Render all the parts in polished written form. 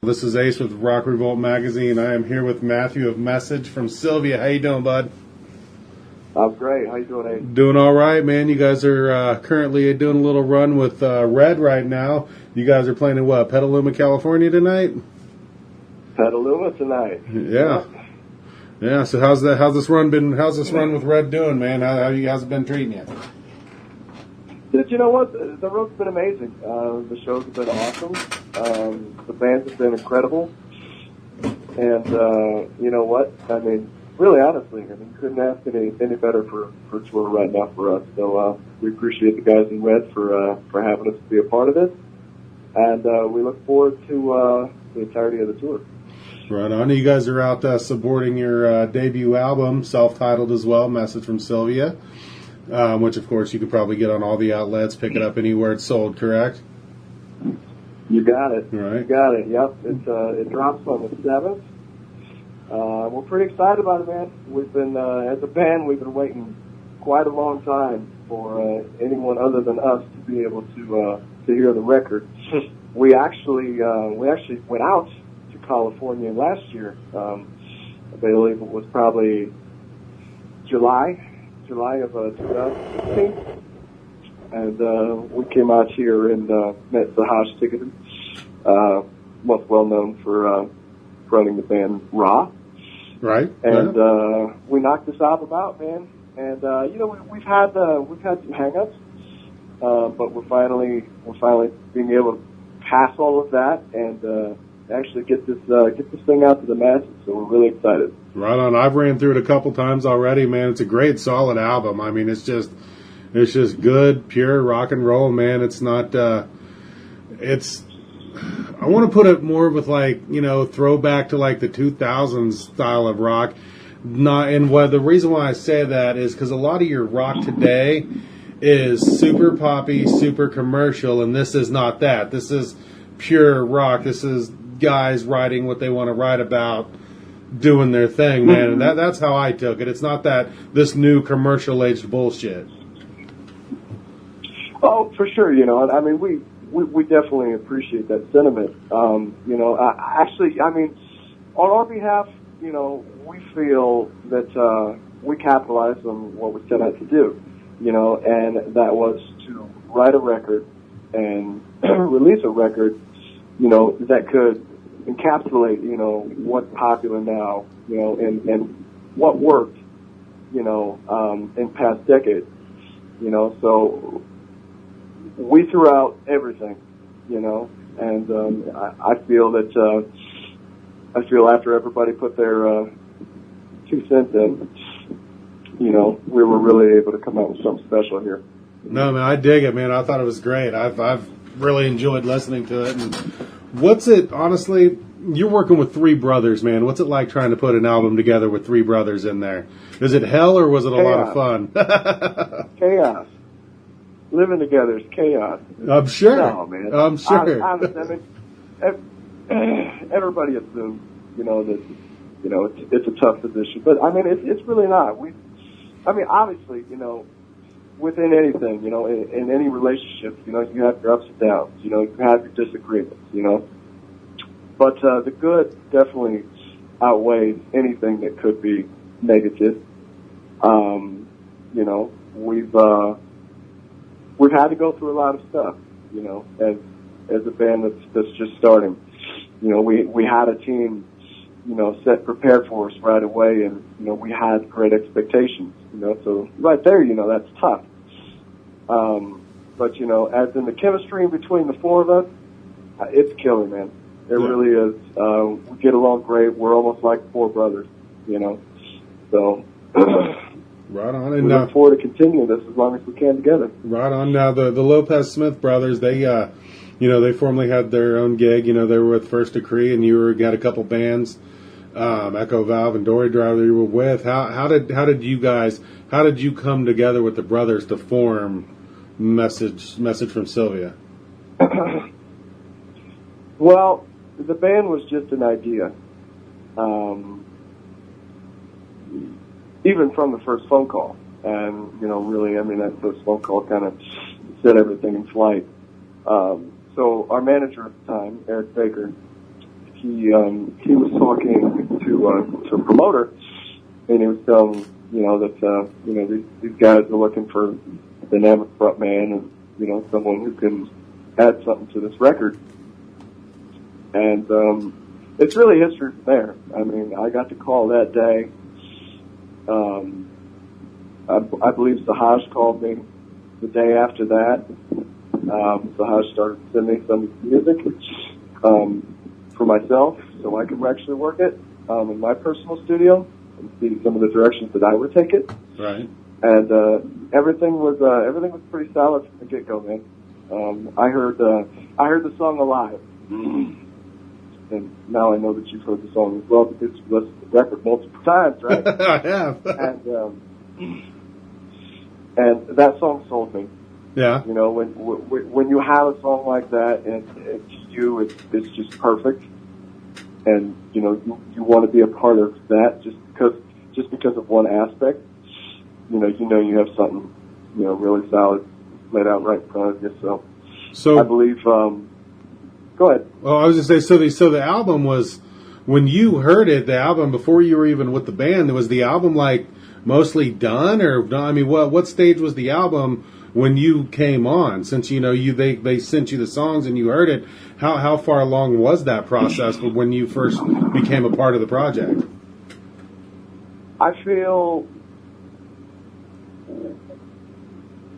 This is Ace with RockRevolt Magazine. I am here with Matthew of Message from Sylvia. How you doing, bud? I'm great. How you doing, Ace? Doing all right, man. You guys are currently doing a little run with Red right now. You guys are playing in what, Petaluma, California tonight? Petaluma tonight. Yeah. Yeah. So how's this run with Red doing, man? How you guys been treating you? You know what? The road's been amazing. The shows have been awesome. The bands have been incredible. And you know what? I mean, really, honestly, couldn't ask any better for a tour right now for us. So we appreciate the guys in Red for having us be a part of it. And we look forward to the entirety of the tour. Right on. You guys are out supporting your debut album, self-titled as well, Message from Sylvia. Which, of course, you could probably get on all the outlets, pick it up anywhere it's sold, correct? You got it. Right. You got it, yep. It drops on the 7th. We're pretty excited about it, man. We've been, as a band, we've been waiting quite a long time for anyone other than us to be able to hear the record. We actually went out to California last year. I believe it was probably July of 2016, and we came out here and met Sahaj Ticketed, most well known for running the band Raw. Right. And we knocked this album out, man. And you know, we've had some hang-ups, but we're finally being able to pass all of that and actually get this thing out to the masses. So we're really excited. Right on. I've ran through it a couple times already, man. It's a great, solid album. I mean, it's just good, pure rock and roll, man. It's not. I want to put it more with throwback to like the 2000s style of rock. The reason why I say that is because a lot of your rock today is super poppy, super commercial, and this is not that. This is pure rock. This is guys writing what they want to write about, doing their thing, man. And that's how I took it. It's not this new commercial-aged bullshit. Oh, for sure. You know, I mean, we definitely appreciate that sentiment. You know, on our behalf, you know, we feel that we capitalized on what we set out to do, you know, and that was to write a record and release a record, you know, that could encapsulate, you know, what's popular now, you know, and what worked, you know, in past decades, you know. So we threw out everything, you know, and I feel after everybody put their 2 cents in, you know, we were really able to come out with something special here. No, man, I dig it, man. I thought it was great. I've really enjoyed listening to it. And what's it, honestly, you're working with 3 brothers, man. What's it like trying to put an album together with 3 brothers in there? Is it hell or was it a lot of fun? Chaos. Living together is chaos. I'm sure. No, man. I'm sure. Honestly, everybody assumes, you know, that, you know, it's a tough position. But, I mean, it's really not. Obviously, you know, within anything, you know, in any relationship, you know, you have your ups and downs, you know, you have your disagreements, you know. But the good definitely outweighs anything that could be negative. You know, we've had to go through a lot of stuff, you know, as a band that's just starting. You know, we had a team, you know, prepared for us right away, and, you know, we had great expectations, you know, so right there, you know, that's tough. But, you know, as in the chemistry between the 4 of us, it's killing, man. It really is. We get along great. We're almost like 4 brothers, you know. So right on. And we look forward to continuing this as long as we can together. Right on. Now, the Lopez-Smith brothers, they, you know, they formerly had their own gig. You know, they were with First Decree, and you got a couple bands, Echo Valve and Dory Driver you were with. How did you come together with the brothers to form Message from Sylvia? Well, the band was just an idea. Even from the first phone call. And, you know, really, I mean, that first phone call kind of set everything in flight. So our manager at the time, Eric Baker, he was talking to a promoter, and he was telling that these guys are looking for a dynamic frontman and someone who can add something to this record. And it's really history from there. I mean, I got the call that day. I believe Sahaj called me the day after that. Sahaj started sending me some music for myself, so I could actually work it in my personal studio and see some of the directions that I would take it. Right. And everything was pretty solid from the get go, man. I heard the song alive. And now I know that you've heard the song as well because you've listened to the record multiple times, right? I have. And that song sold me. Yeah. When you have a song like that and it's just perfect, and you want to be a part of that just because of one aspect, you have something really solid laid out right in front of you. So I believe. Go ahead. Well, I was going to say, so the album was, when you heard it, the album, before you were even with the band, was the album like mostly done? Or, I mean, what stage was the album when you came on? Since, they sent you the songs and you heard it, how far along was that process when you first became a part of the project? I feel,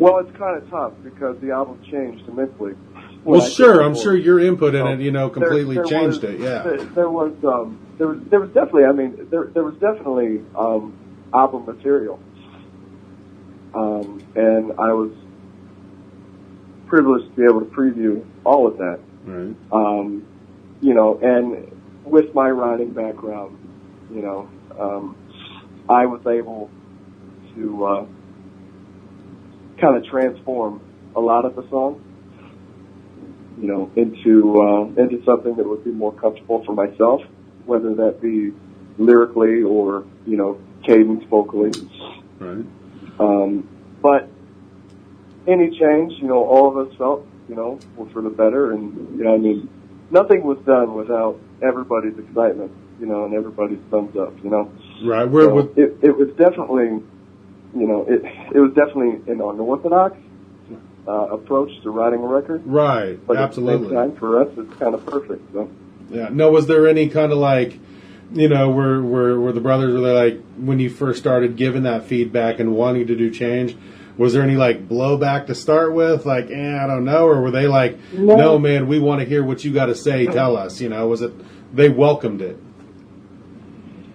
well, it's kind of tough because the album changed immensely. Well, sure. I'm sure your input in it, completely changed it. Yeah. There was definitely. I mean, there was definitely album material, and I was privileged to be able to preview all of that. Right. And with my writing background, I was able to kind of transform a lot of the songs. Into something that would be more comfortable for myself, whether that be lyrically or, cadence vocally. Right. But any change, all of us felt, were for the better. And, nothing was done without everybody's excitement, and everybody's thumbs up, Right. It was definitely, it was definitely an unorthodox approach to writing a record. Right, but absolutely. At the same time, for us, it's kind of perfect. So. Yeah. No, was there any kind of like, where the brothers were like, when you first started giving that feedback and wanting to do change, was there any like blowback to start with? Like, I don't know, or were they like, no man, we want to hear what you got to say. Tell us. Was it they welcomed it?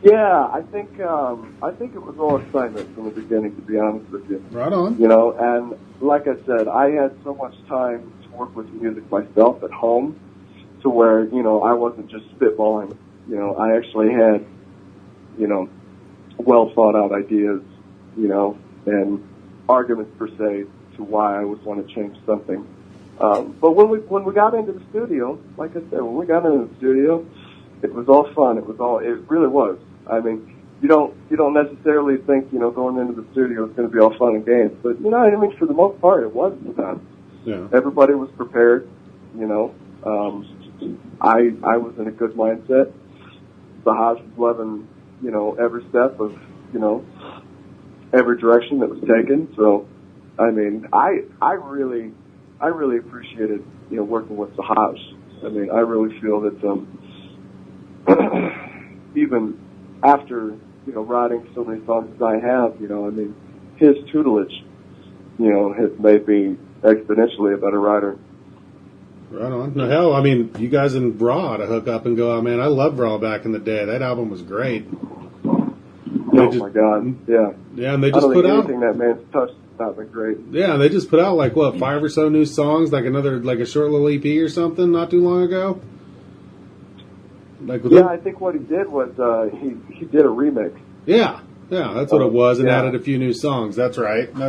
Yeah, I think it was all excitement from the beginning, to be honest with you. Right on. And like I said, I had so much time to work with music myself at home to where, I wasn't just spitballing. I actually had, well thought out ideas, and arguments per se to why I would want to change something. But when we got into the studio, like I said, when we got into the studio, it was all fun. It really was. I mean, you don't necessarily think, going into the studio is going to be all fun and games, but for the most part, it was fun. Yeah. Everybody was prepared. I was in a good mindset. Sahaj was loving, every step of, every direction that was taken. So, I mean, I really appreciated, working with Sahaj. I mean, I really feel that even after, writing so many songs as I have, his tutelage, has made me exponentially a better writer. Right on. No, hell, I mean, you guys in Raw to hook up and go, oh, man, I loved Raw back in the day. That album was great. My God, yeah. Yeah, and they just put out anything that man's touched has not been great. Yeah, they just put out, 5 or so new songs, like a short little EP or something not too long ago. I think what he did was he did a remix. Yeah, that's what it was, and added a few new songs. That's right. Yeah.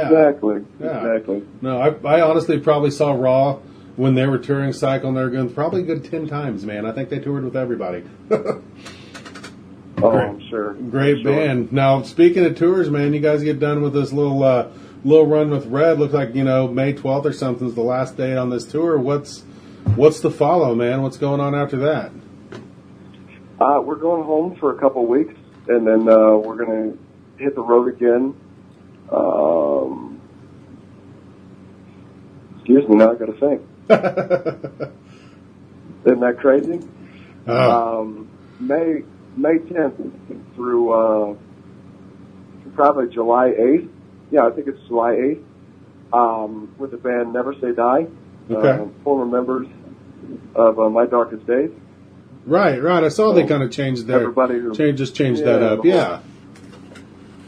Exactly. Yeah. Exactly. No, I honestly probably saw Raw when they were touring Cycle, and they were going probably a good 10 times, man. I think they toured with everybody. I'm sure. Great band. Now, speaking of tours, man, you guys get done with this little run with Red. Looks like, May 12th or something is the last date on this tour. What's What's the follow, man? What's going on after that? We're going home for a couple weeks, and then we're going to hit the road again. Excuse me, now I got to think. Isn't that crazy? May 10th through probably July 8th. Yeah, I think it's July 8th. With the band Never Say Die. Okay. Former members of My Darkest Days. Right. I saw they kind of changed their changed that up. Yeah.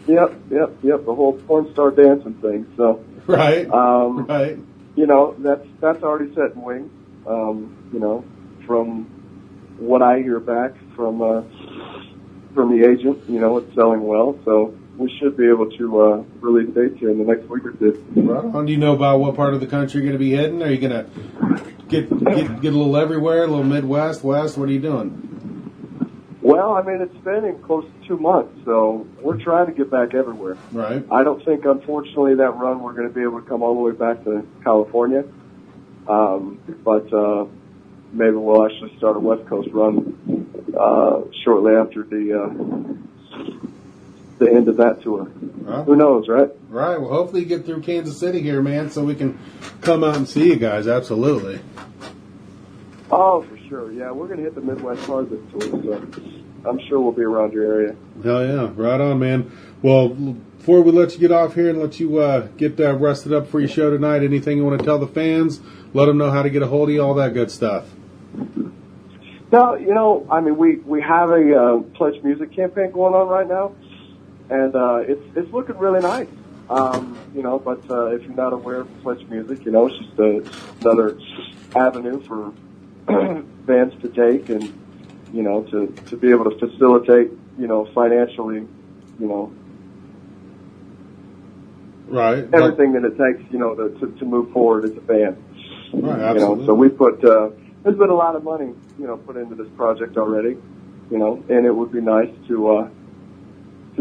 Yep. The whole porn star dancing thing. So. Right. Right. You know, that's already set in wings. You know, from what I hear back from the agent, you know, it's selling well. So we should be able to release dates here in the next week or two. Right on. Do you know about what part of the country you're going to be heading? Are you going to get a little everywhere, a little Midwest, West? What are you doing? Well, I mean, it's been close to 2 months, so we're trying to get back everywhere. Right. I don't think, unfortunately, that run we're going to be able to come all the way back to California. But maybe we'll actually start a West Coast run shortly after the end of that tour. Huh? Who knows, right? Right. Well, hopefully you get through Kansas City here, man, so we can come out and see you guys. Absolutely. Oh, for sure. Yeah, we're going to hit the Midwest part of this tour, so I'm sure we'll be around your area. Hell yeah. Right on, man. Well, before we let you get off here and let you get rested up for your show tonight, anything you want to tell the fans? Let them know how to get a hold of you, all that good stuff. Now, you know, I mean, we have a Pledge Music campaign going on right now, and it's looking really nice. You know, but if you're not aware of Pledge Music, you know, it's just another avenue for bands to take and, you know, to be able to facilitate, you know, financially, you know, right, everything that it takes, you know, to move forward as a band. Right, absolutely. You know, so we put there's been a lot of money, you know, put into this project already, you know, and it would be nice to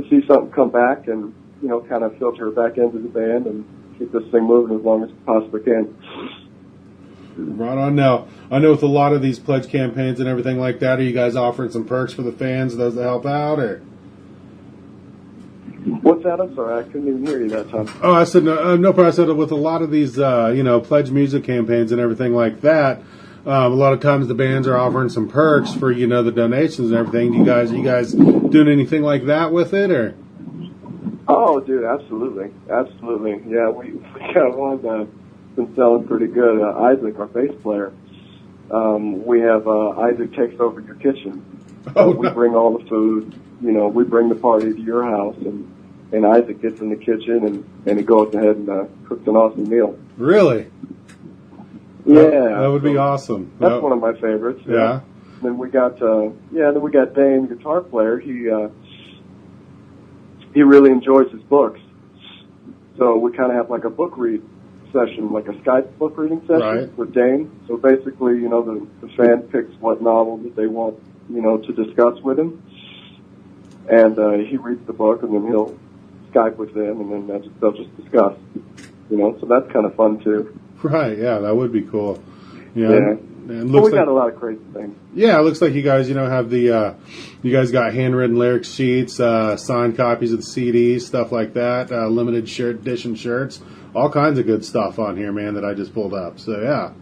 see something come back and, you know, kind of filter it back into the band and keep this thing moving as long as it possibly can. Right on. Now, I know with a lot of these pledge campaigns and everything like that, are you guys offering some perks for the fans, those that help out, or? What's that? I'm sorry, I couldn't even hear you that time. Oh, I said no problem. I said with a lot of these, you know, pledge music campaigns and everything like that, a lot of times the bands are offering some perks for, you know, the donations and everything. You guys doing anything like that with it, or? Oh, dude, absolutely. Yeah, we got one that's been selling pretty good. Isaac, our bass player. We have Isaac takes over your kitchen. We bring all the food. You know, we bring the party to your house, and Isaac gets in the kitchen and he goes ahead and cooks an awesome meal. Really? Yeah, that would be awesome. That's one of my favorites. Yeah. Then we got Dane, guitar player. He really enjoys his books, so we kind of have like a book read session, like a Skype book reading session with Dane. So basically, you know, the fan picks what novel that they want, you know, to discuss with him, and he reads the book, and then he'll Skype with them, and then they'll just discuss, you know. So that's kind of fun too. Right? Yeah, that would be cool. Yeah. And we got a lot of crazy things. Yeah, it looks like you guys, you know, have the you guys got handwritten lyric sheets, signed copies of the CDs, stuff like that, limited edition shirts, all kinds of good stuff on here, man, that I just pulled up. So yeah.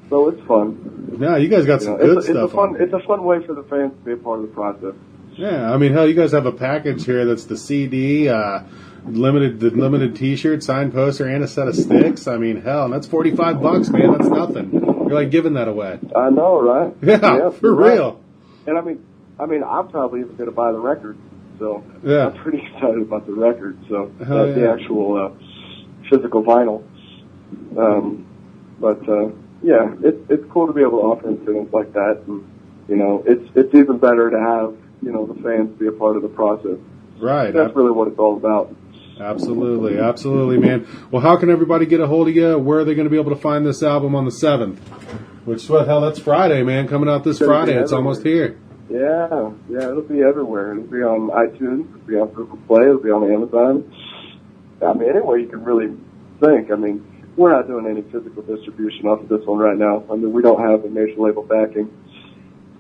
So it's fun. Yeah, you guys got some good stuff. It's a fun way for the fans to be a part of the process. Yeah, I mean, hell, you guys have a package here that's the CD, limited T-shirt, signed poster, and a set of sticks. I mean, hell, and that's $45, man. That's nothing. You're like giving that away. I know, right? Yeah, for real. And I mean, I'm probably even going to buy the record. So yeah, I'm pretty excited about the record. So that's the actual physical vinyl. Yeah, it's cool to be able to offer things like that. And, you know, it's even better to have, you know, the fans be a part of the process. Right. That's really what it's all about. Absolutely, man. Well, how can everybody get a hold of you? Where are they going to be able to find this album on the 7th? Which, what hell, that's Friday, man. Coming out this Friday. It's almost here. Yeah, it'll be everywhere. It'll be on iTunes. It'll be on Google Play. It'll be on Amazon. I mean, anywhere you can really think. I mean, we're not doing any physical distribution off of this one right now. I mean, we don't have a major label backing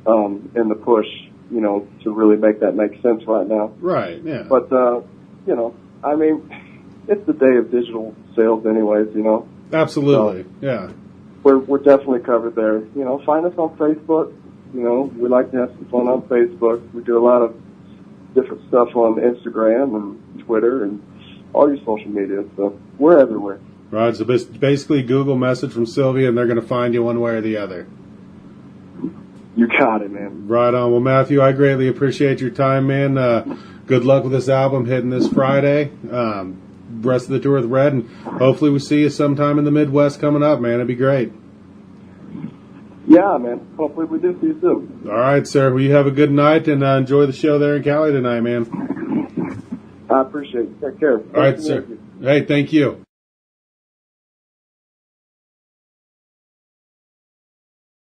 in the push, you know, to really make that make sense right now. Right, yeah. But, you know, I mean, it's the day of digital sales anyways, you know. Absolutely, So, yeah. We're definitely covered there. You know, find us on Facebook. You know, we like to have some fun on Facebook. We do a lot of different stuff on Instagram and Twitter and all your social media. So we're everywhere. Right, so basically Google message From Sylvia, and they're going to find you one way or the other. You got it, man. Right on. Well, Matthew, I greatly appreciate your time, man. Good luck with this album hitting this Friday. Rest of the tour with Red, and hopefully we see you sometime in the Midwest coming up, man. It'd be great. Yeah, man. Hopefully we do see you soon. All right, sir. Well, you have a good night, and enjoy the show there in Cali tonight, man. I appreciate it. Take care. All right, sir. Hey, thank you.